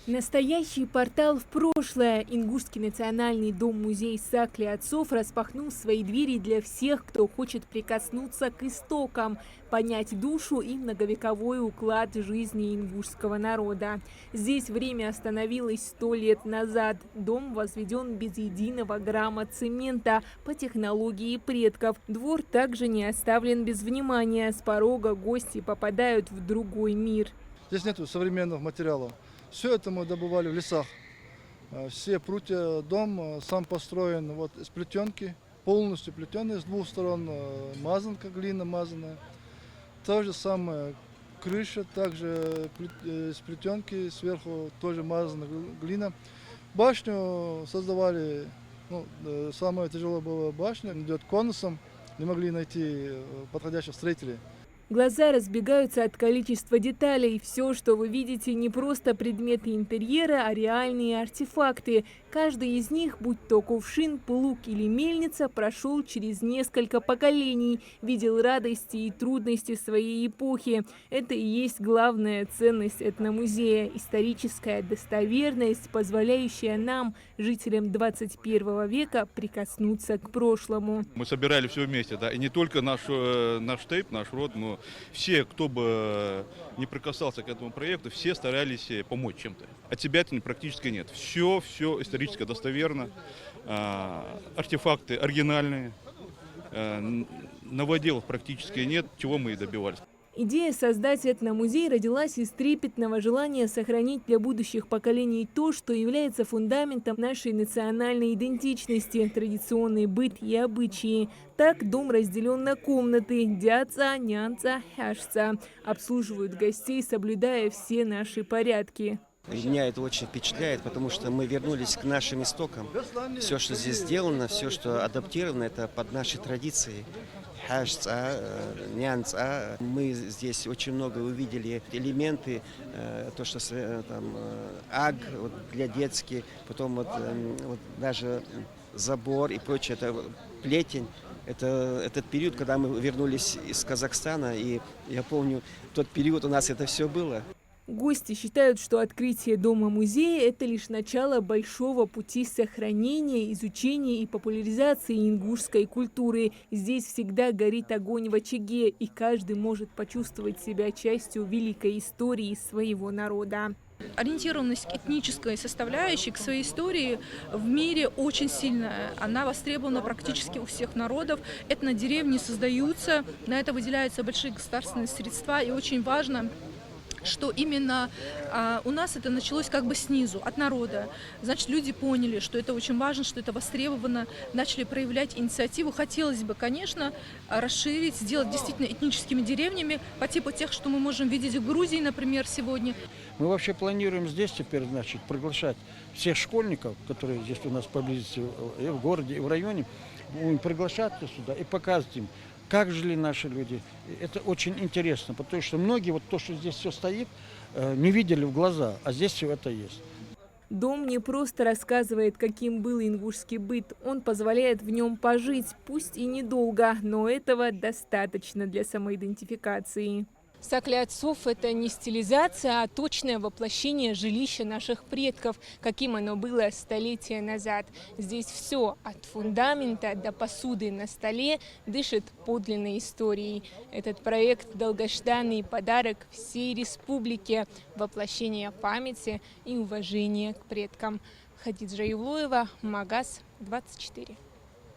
Настоящий портал в прошлое. Ингушский национальный дом-музей Сакли отцов распахнул свои двери для всех, кто хочет прикоснуться к истокам, понять душу и многовековой уклад жизни ингушского народа. Здесь время остановилось 100 лет назад. Дом возведен без единого грамма цемента по технологии предков. Двор также не оставлен без внимания. С порога гости попадают в другой мир. Здесь нет современных материалов. Все это мы добывали в лесах. Все прутья, дом сам построен вот из плетенки, полностью плетеный, с двух сторон мазанка, глина мазаная. То же самое крыша, также из плетенки, сверху тоже мазана глина. Башню создавали, самое тяжелое было башня, идет конусом, не могли найти подходящих строителей. Глаза разбегаются от количества деталей. Все, что вы видите, не просто предметы интерьера, а реальные артефакты. Каждый из них, будь то кувшин, плуг или мельница, прошел через несколько поколений, видел радости и трудности своей эпохи. Это и есть главная ценность этномузея – историческая достоверность, позволяющая нам, жителям 21 века, прикоснуться к прошлому. Мы собирали все вместе, да, и не только наш тейп, наш род, но все, кто бы не прикасался к этому проекту, все старались помочь чем-то. От себя практически нет. Все исторически достоверно, артефакты оригинальные, новоделов практически нет, чего мы и добивались. Идея создать этномузей родилась из трепетного желания сохранить для будущих поколений то, что является фундаментом нашей национальной идентичности, традиционный быт и обычаи. Так дом разделен на комнаты – дядца, нянца, хяшца. Обслуживают гостей, соблюдая все наши порядки. Меня это очень впечатляет, потому что мы вернулись к нашим истокам. Все, что здесь сделано, все, что адаптировано, это под наши традиции. Хашца, нянца. Мы здесь очень много увидели элементы, то, что там аг вот, для детских, потом вот даже забор и прочее, это плетень. Это этот период, когда мы вернулись из Казахстана, и я помню, в тот период у нас это все было. Гости считают, что открытие дома-музея – это лишь начало большого пути сохранения, изучения и популяризации ингушской культуры. Здесь всегда горит огонь в очаге, и каждый может почувствовать себя частью великой истории своего народа. Ориентированность к этнической составляющей, к своей истории в мире очень сильная. Она востребована практически у всех народов. Этнодеревни создаются, на это выделяются большие государственные средства, и очень важно, что именно у нас это началось как бы снизу, от народа. Значит, люди поняли, что это очень важно, что это востребовано, начали проявлять инициативу. Хотелось бы, конечно, расширить, сделать действительно этническими деревнями по типу тех, что мы можем видеть в Грузии, например, сегодня. Мы вообще планируем здесь теперь, значит, приглашать всех школьников, которые здесь у нас поблизости, и в городе, и в районе, будем приглашать сюда и показывать им, как жили наши люди. Это очень интересно, потому что многие, вот то, что здесь все стоит, не видели в глаза, а здесь все это есть. Дом не просто рассказывает, каким был ингушский быт. Он позволяет в нем пожить, пусть и недолго, но этого достаточно для самоидентификации. Сакли отцов – это не стилизация, а точное воплощение жилища наших предков, каким оно было столетия назад. Здесь все, от фундамента до посуды на столе, дышит подлинной историей. Этот проект – долгожданный подарок всей республике, воплощение памяти и уважения к предкам. Хадиджа Юлоева, Магаз 24.